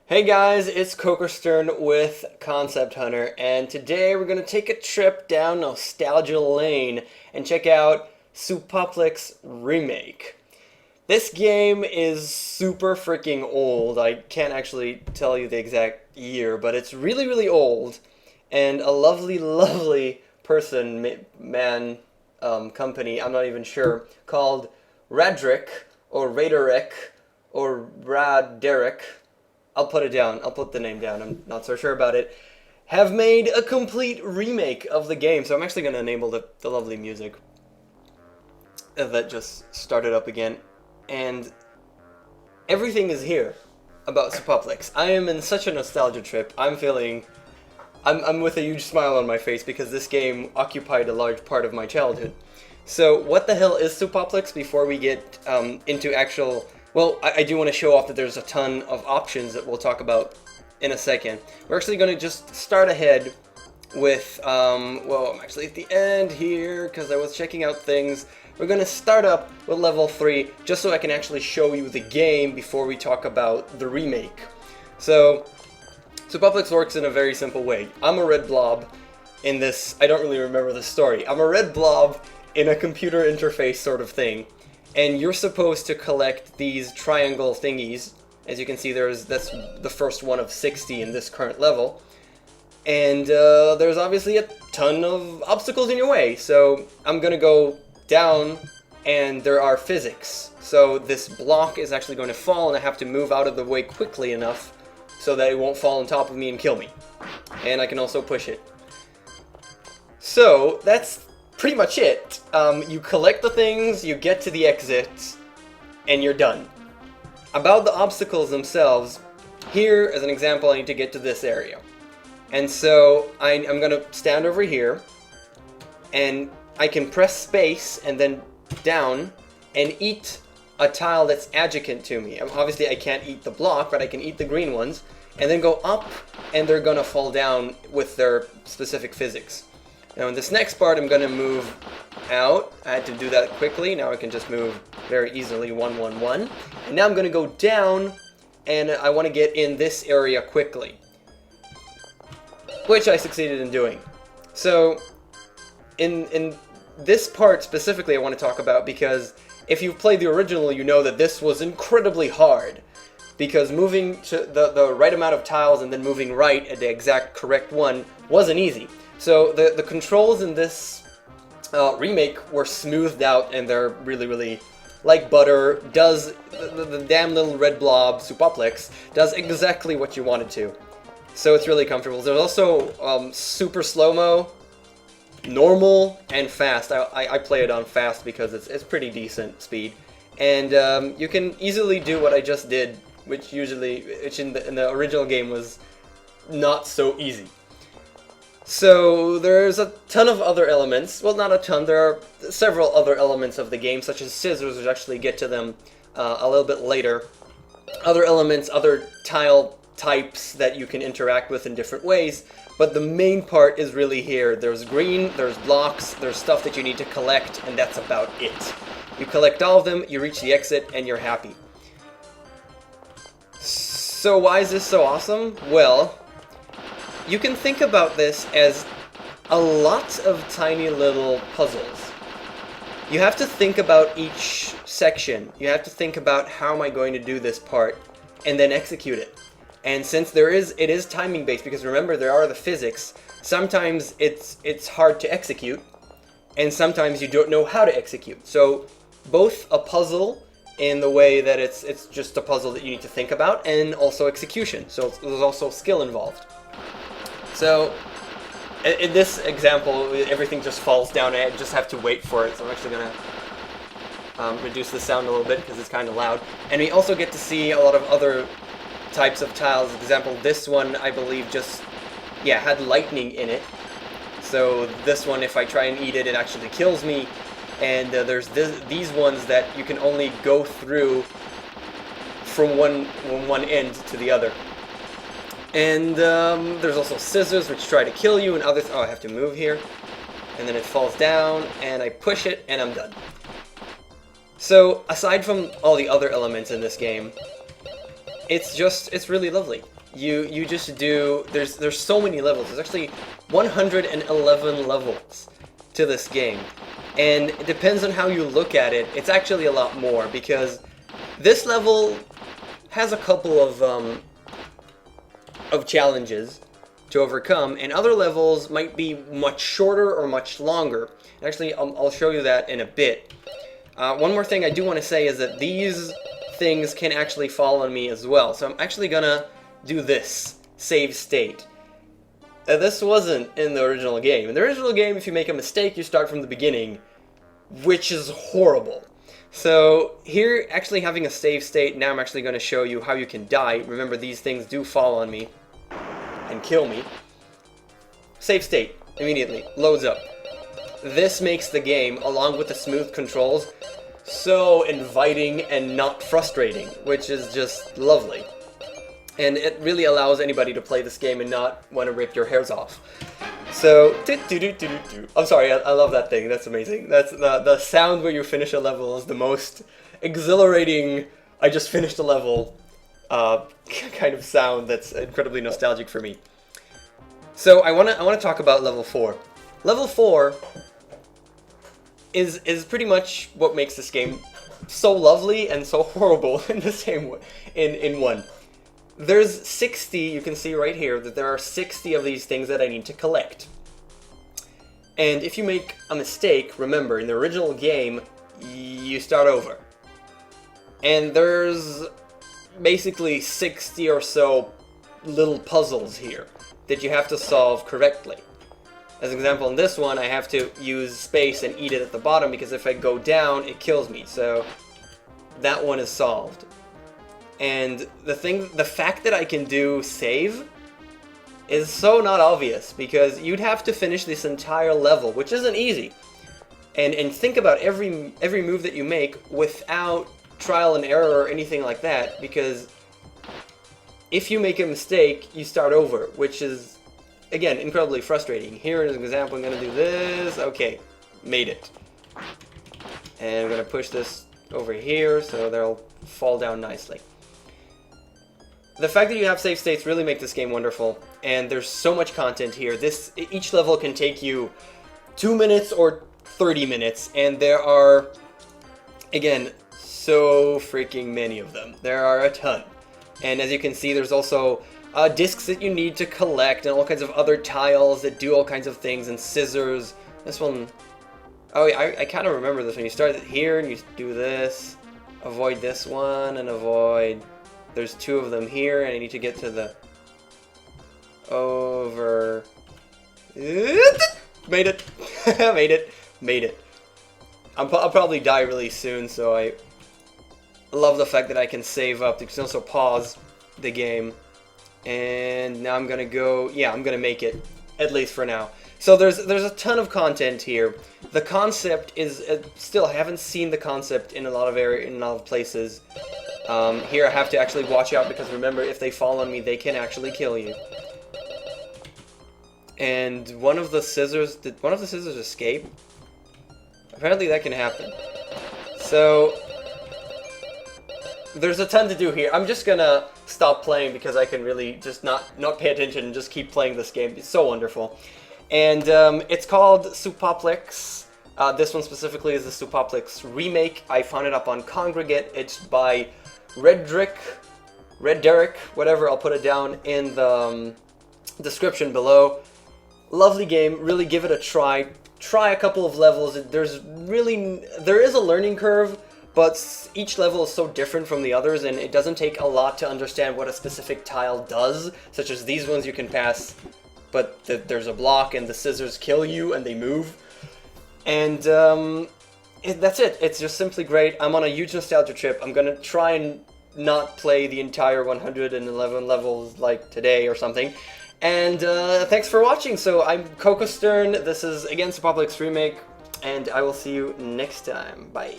Hey guys, it's KOKOStern with Concept Hunter, and today we're going to take a trip down nostalgia lane and check out Supaplex Remake. This game is super freaking old. I can't actually tell you the exact year, but it's really, really old. And a lovely, lovely company, I'm not even sure, called Radrick, or Raderick, or Raderick. I'll put it down. I'll put the name down. I'm not so sure about it. Have made a complete remake of the game. So I'm actually going to enable the lovely music that just started up again. And everything is here about Supaplex. I am in such a nostalgia trip. I'm with a huge smile on my face because this game occupied a large part of my childhood. So what the hell is Supaplex before we get into actual... Well, I do want to show off that there's a ton of options that we'll talk about in a second. We're actually going to just start ahead with, well, I'm actually at the end here because I was checking out things. We're going to start up with level 3 just so I can actually show you the game before we talk about the remake. So Supaplex works in a very simple way. I'm a red blob in this, I don't really remember the story. I'm a red blob in a computer interface sort of thing. And you're supposed to collect these triangle thingies. As you can see, that's the first one of 60 in this current level. And there's obviously a ton of obstacles in your way. So I'm going to go down, and there are physics. So this block is actually going to fall, and I have to move out of the way quickly enough so that it won't fall on top of me and kill me. And I can also push it. So that's pretty much it. You collect the things, you get to the exit, and you're done. About the obstacles themselves, here, as an example, I need to get to this area. And so I'm going to stand over here, and I can press space and then down and eat a tile that's adjacent to me. Obviously, I can't eat the block, but I can eat the green ones, and then go up, and they're going to fall down with their specific physics. Now in this next part, I'm going to move out. I had to do that quickly. Now I can just move very easily, 1, 1, 1. And now I'm going to go down, and I want to get in this area quickly, which I succeeded in doing. So in this part specifically I want to talk about, because if you've played the original, you know that this was incredibly hard, because moving to the right amount of tiles and then moving right at the exact correct one wasn't easy. So the controls in this remake were smoothed out, and they're really, really like butter. The damn little red blob, Supaplex, does exactly what you want it to. So it's really comfortable. There's also super slow-mo, normal, and fast. I play it on fast because it's pretty decent speed. And you can easily do what I just did, which in the original game was not so easy. So there's a ton of other elements. Well, not a ton. There are several other elements of the game, such as scissors, which actually get to them a little bit later. Other elements, other tile types that you can interact with in different ways. But the main part is really here. There's green, there's blocks, there's stuff that you need to collect, and that's about it. You collect all of them, you reach the exit, and you're happy. So why is this so awesome? Well, you can think about this as a lot of tiny little puzzles. You have to think about each section. You have to think about, how am I going to do this part, and then execute it. And since it is timing based, because remember, there are the physics, sometimes it's hard to execute, and sometimes you don't know how to execute. So both a puzzle in the way that it's just a puzzle that you need to think about, and also execution. So there's also skill involved. So in this example, everything just falls down, and I just have to wait for it. So I'm actually going to reduce the sound a little bit because it's kind of loud. And we also get to see a lot of other types of tiles. For example, this one, I believe, had lightning in it. So this one, if I try and eat it, it actually kills me. And there's these ones that you can only go through from one end to the other. And there's also scissors, which try to kill you, and others... Oh, I have to move here. And then it falls down, and I push it, and I'm done. So, aside from all the other elements in this game, it's really lovely. You just do, there's so many levels. There's actually 111 levels to this game. And it depends on how you look at it. It's actually a lot more, because this level has a couple of challenges to overcome, and other levels might be much shorter or much longer. Actually, I'll show you that in a bit. One more thing I do want to say is that these things can actually fall on me as well. So I'm actually gonna do this, save state. This wasn't in the original game. In the original game, if you make a mistake, you start from the beginning, which is horrible. So here, actually having a save state, now I'm actually going to show you how you can die. Remember, these things do fall on me and kill me. Save state, immediately, loads up. This makes the game, along with the smooth controls, so inviting and not frustrating, which is just lovely. And it really allows anybody to play this game and not want to rip your hairs off. So, I'm sorry, I love that thing, that's amazing. That's the sound where you finish a level is the most exhilarating, I just finished a level, kind of sound that's incredibly nostalgic for me. So I wanna talk about level 4. Level 4 is pretty much what makes this game so lovely and so horrible in the same way, in one. There's 60, you can see right here that there are 60 of these things that I need to collect. And if you make a mistake, remember, in the original game, you start over. And there's basically 60 or so little puzzles here that you have to solve correctly. As an example, in this one, I have to use space and eat it at the bottom, because if I go down, it kills me. So that one is solved. And the fact that I can do save is so not obvious, because you'd have to finish this entire level, which isn't easy. And think about every move that you make without trial and error or anything like that, because if you make a mistake, you start over, which is, again, incredibly frustrating. Here is an example. I'm going to do this. Okay, made it. And I'm going to push this over here so they'll fall down nicely. The fact that you have save states really make this game wonderful, and there's so much content here. Each level can take you 2 minutes or 30 minutes, and there are, again, so freaking many of them. There are a ton. And as you can see, there's also discs that you need to collect, and all kinds of other tiles that do all kinds of things, and scissors. This one, oh, I kind of remember this one. You start here, and you do this, avoid this one, and avoid... There's 2 of them here, and I need to get to the... over... Made it! Made it. I'll probably die really soon, so I love the fact that I can save up. You can also pause the game. And now I'm gonna go... Yeah, I'm gonna make it, at least for now. So there's a ton of content here. The concept is... still, I haven't seen the concept in a lot of places. Here I have to actually watch out, because remember, if they fall on me, they can actually kill you. And did one of the scissors escape? Apparently that can happen. So there's a ton to do here. I'm just gonna stop playing, because I can really just not pay attention and just keep playing this game. It's so wonderful. And it's called Supaplex. This one specifically is the Supaplex Remake. I found it up on Congregate. It's by Red Derek, whatever, I'll put it down in the description below. Lovely game, really give it a try. Try a couple of levels. There is a learning curve, but each level is so different from the others, and it doesn't take a lot to understand what a specific tile does, such as these ones you can pass, but there's a block and the scissors kill you and they move. And that's it. It's just simply great. I'm on a huge nostalgia trip. I'm gonna try and not play the entire 111 levels like today or something. And thanks for watching. So I'm KOKOStern. This is again Supaplex Remake, and I will see you next time. Bye.